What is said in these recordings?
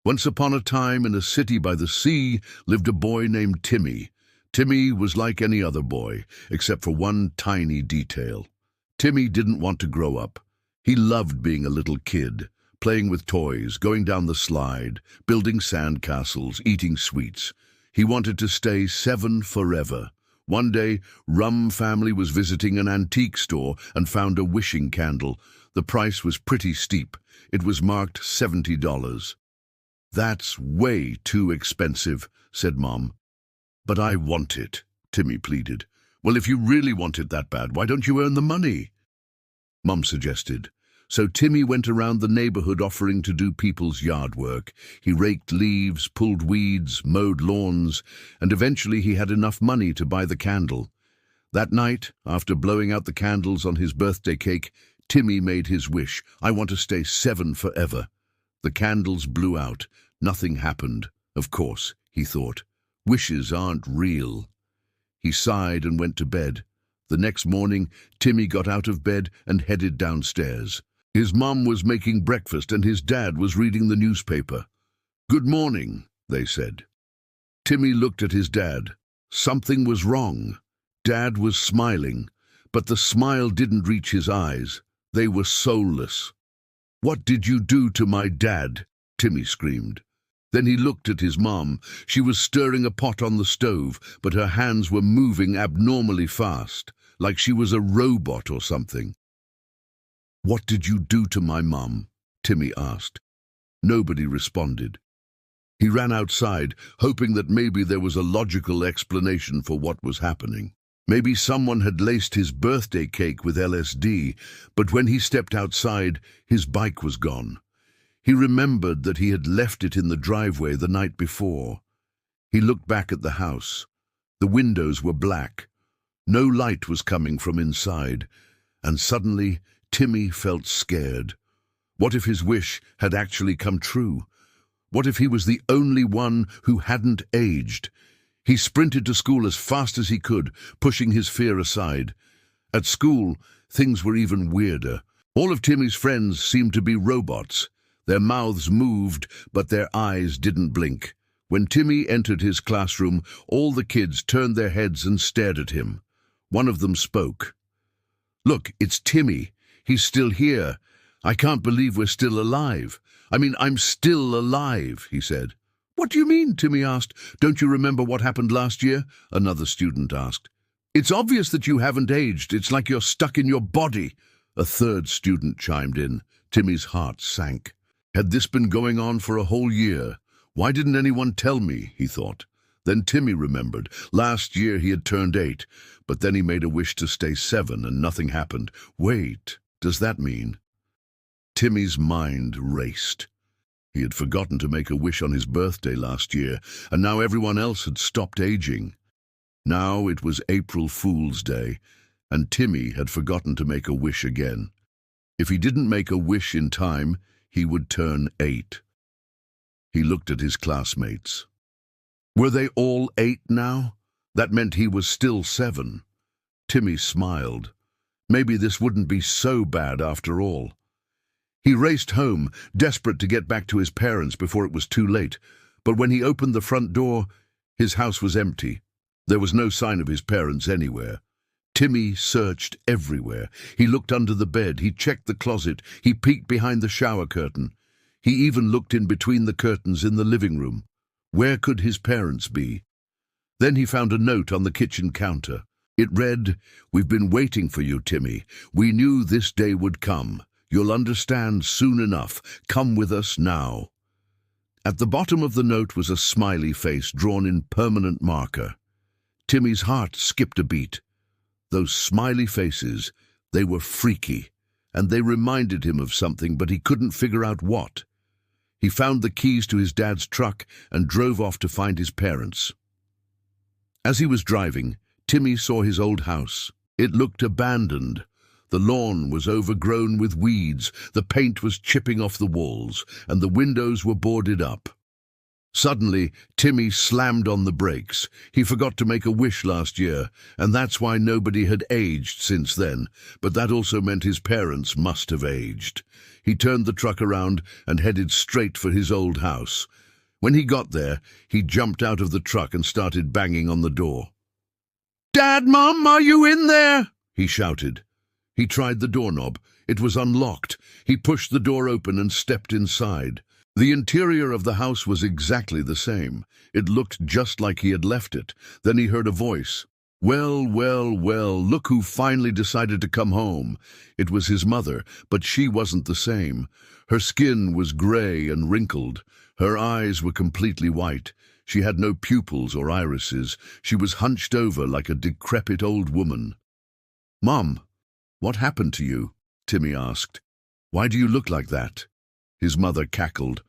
Once upon a time, in a city by the sea, lived a boy named Timmy. Timmy was like any other boy, except for one tiny detail. Timmy didn't want to grow up. He loved being a little kid, playing with toys, going down the slide, building sandcastles, eating sweets. He wanted to stay 7 forever. One day, Rum family was visiting an antique store and found a wishing candle. The price was pretty steep. It was marked $70. "That's way too expensive," said Mom. "But I want it," Timmy pleaded. "Well, if you really want it that bad, why don't you earn the money?" Mom suggested. So Timmy went around the neighborhood offering to do people's yard work. He raked leaves, pulled weeds, mowed lawns, and eventually he had enough money to buy the candle. That night, after blowing out the candles on his birthday cake, Timmy made his wish. "I want to stay 7 forever." The candles blew out. Nothing happened. Of course, he thought. Wishes aren't real. He sighed and went to bed. The next morning, Timmy got out of bed and headed downstairs. His mom was making breakfast and his dad was reading the newspaper. "Good morning," they said. Timmy looked at his dad. Something was wrong. Dad was smiling, but the smile didn't reach his eyes. They were soulless. "What did you do to my dad?" Timmy screamed. Then he looked at his mom. She was stirring a pot on the stove, but her hands were moving abnormally fast, like she was a robot or something. "What did you do to my mom?" Timmy asked. Nobody responded. He ran outside, hoping that maybe there was a logical explanation for what was happening. Maybe someone had laced his birthday cake with LSD, but when he stepped outside, his bike was gone. He remembered that he had left it in the driveway the night before. He looked back at the house. The windows were black. No light was coming from inside, and suddenly Timmy felt scared. What if his wish had actually come true? What if he was the only one who hadn't aged? He sprinted to school as fast as he could, pushing his fear aside. At school, things were even weirder. All of Timmy's friends seemed to be robots. Their mouths moved, but their eyes didn't blink. When Timmy entered his classroom, all the kids turned their heads and stared at him. One of them spoke. "Look, it's Timmy. He's still here. I can't believe we're still alive. I'm still alive," he said. "What do you mean?" Timmy asked. "Don't you remember what happened last year?" Another student asked. "It's obvious that you haven't aged. It's like you're stuck in your body." A third student chimed in. Timmy's heart sank. Had this been going on for a whole year? Why didn't anyone tell me, he thought. Then Timmy remembered. Last year he had turned 8, but then he made a wish to stay 7 and nothing happened. Wait, does that mean? Timmy's mind raced. He had forgotten to make a wish on his birthday last year, and now everyone else had stopped aging. Now it was April Fool's Day, and Timmy had forgotten to make a wish again. If he didn't make a wish in time, he would turn 8. He looked at his classmates. Were they all 8 now? That meant he was still 7. Timmy smiled. Maybe this wouldn't be so bad after all. He raced home, desperate to get back to his parents before it was too late. But when he opened the front door, his house was empty. There was no sign of his parents anywhere. Timmy searched everywhere. He looked under the bed, he checked the closet, he peeked behind the shower curtain. He even looked in between the curtains in the living room. Where could his parents be? Then he found a note on the kitchen counter. It read, "We've been waiting for you, Timmy. We knew this day would come. You'll understand soon enough. Come with us now." At the bottom of the note was a smiley face drawn in permanent marker. Timmy's heart skipped a beat. Those smiley faces, they were freaky, and they reminded him of something, but he couldn't figure out what. He found the keys to his dad's truck and drove off to find his parents. As he was driving, Timmy saw his old house. It looked abandoned. The lawn was overgrown with weeds, the paint was chipping off the walls, and the windows were boarded up. Suddenly, Timmy slammed on the brakes. He forgot to make a wish last year, and that's why nobody had aged since then, but that also meant his parents must have aged. He turned the truck around and headed straight for his old house. When he got there, he jumped out of the truck and started banging on the door. "Dad, Mum, are you in there?" he shouted. He tried the doorknob. It was unlocked. He pushed the door open and stepped inside. The interior of the house was exactly the same. It looked just like he had left it. Then he heard a voice. "Well, well, well, look who finally decided to come home." It was his mother, but she wasn't the same. Her skin was gray and wrinkled. Her eyes were completely white. She had no pupils or irises. She was hunched over like a decrepit old woman. "Mom, what happened to you?" Timmy asked. "Why do you look like that?" His mother cackled,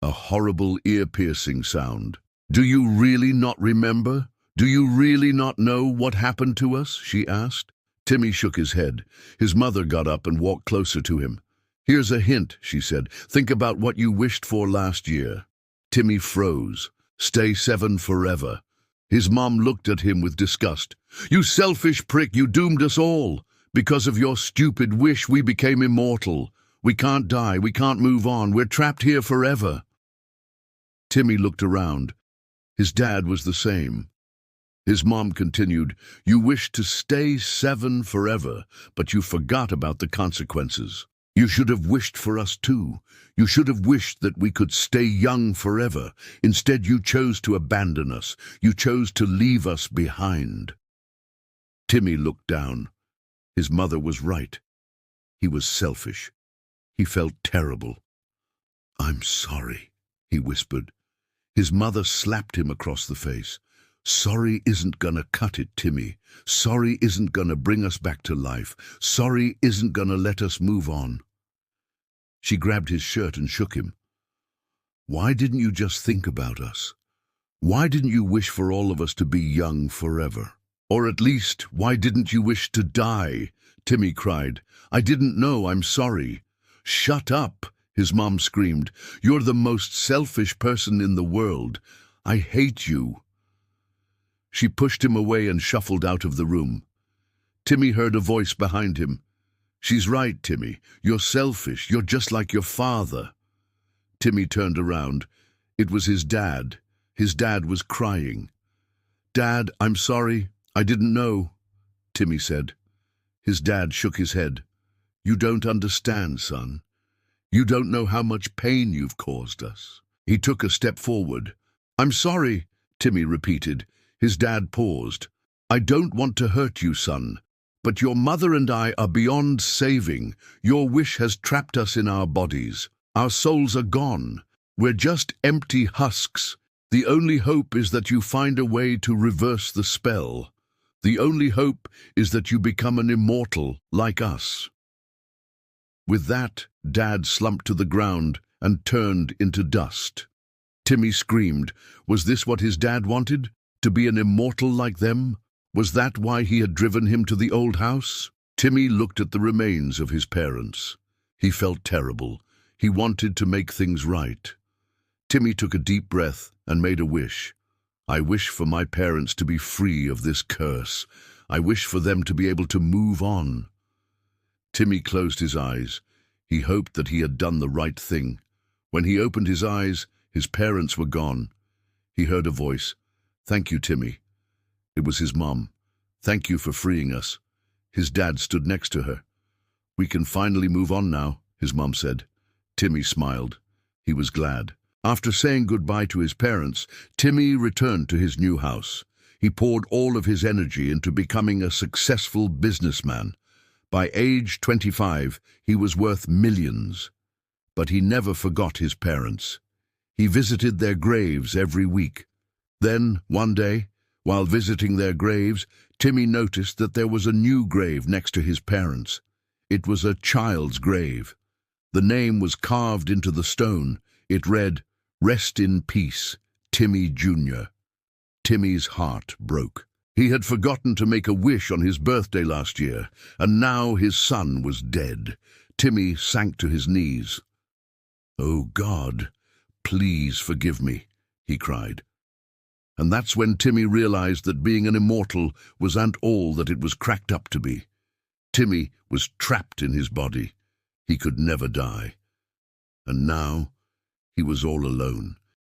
a horrible ear-piercing sound. "Do you really not remember? Do you really not know what happened to us?" she asked. Timmy shook his head. His mother got up and walked closer to him. "Here's a hint," she said. "Think about what you wished for last year." Timmy froze. "Stay 7 forever." His mom looked at him with disgust. "You selfish prick, you doomed us all. Because of your stupid wish, we became immortal. We can't die, we can't move on, we're trapped here forever." Timmy looked around. His dad was the same. His mom continued, "You wished to stay 7 forever, but you forgot about the consequences. You should have wished for us too. You should have wished that we could stay young forever. Instead, you chose to abandon us. You chose to leave us behind." Timmy looked down. His mother was right. He was selfish. He felt terrible. "I'm sorry," he whispered. His mother slapped him across the face. "Sorry isn't gonna cut it, Timmy. Sorry isn't gonna bring us back to life. Sorry isn't gonna let us move on." She grabbed his shirt and shook him. "Why didn't you just think about us? Why didn't you wish for all of us to be young forever? Or at least, why didn't you wish to die?" Timmy cried. "I didn't know, I'm sorry." "Shut up," his mom screamed. "You're the most selfish person in the world. I hate you." She pushed him away and shuffled out of the room. Timmy heard a voice behind him. "She's right, Timmy. You're selfish. You're just like your father." Timmy turned around. It was his dad. His dad was crying. "Dad, I'm sorry. I didn't know," Timmy said. His dad shook his head. "You don't understand, son. You don't know how much pain you've caused us." He took a step forward. "I'm sorry," Timmy repeated. His dad paused. "I don't want to hurt you, son, but your mother and I are beyond saving. Your wish has trapped us in our bodies. Our souls are gone. We're just empty husks. The only hope is that you find a way to reverse the spell. The only hope is that you become an immortal like us." With that, Dad slumped to the ground and turned into dust. Timmy screamed. Was this what his dad wanted? To be an immortal like them? Was that why he had driven him to the old house? Timmy looked at the remains of his parents. He felt terrible. He wanted to make things right. Timmy took a deep breath and made a wish. "I wish for my parents to be free of this curse. I wish for them to be able to move on." Timmy closed his eyes. He hoped that he had done the right thing. When he opened his eyes, his parents were gone. He heard a voice. "Thank you, Timmy." It was his mom. "Thank you for freeing us." His dad stood next to her. "We can finally move on now," his mom said. Timmy smiled. He was glad. After saying goodbye to his parents, Timmy returned to his new house. He poured all of his energy into becoming a successful businessman. By age 25, he was worth millions. But he never forgot his parents. He visited their graves every week. Then, one day, while visiting their graves, Timmy noticed that there was a new grave next to his parents. It was a child's grave. The name was carved into the stone. It read, "Rest in peace, Timmy Jr." Timmy's heart broke. He had forgotten to make a wish on his birthday last year, and now his son was dead. Timmy sank to his knees. "Oh God, please forgive me," he cried. And that's when Timmy realized that being an immortal wasn't all that it was cracked up to be. Timmy was trapped in his body. He could never die. And now he was all alone.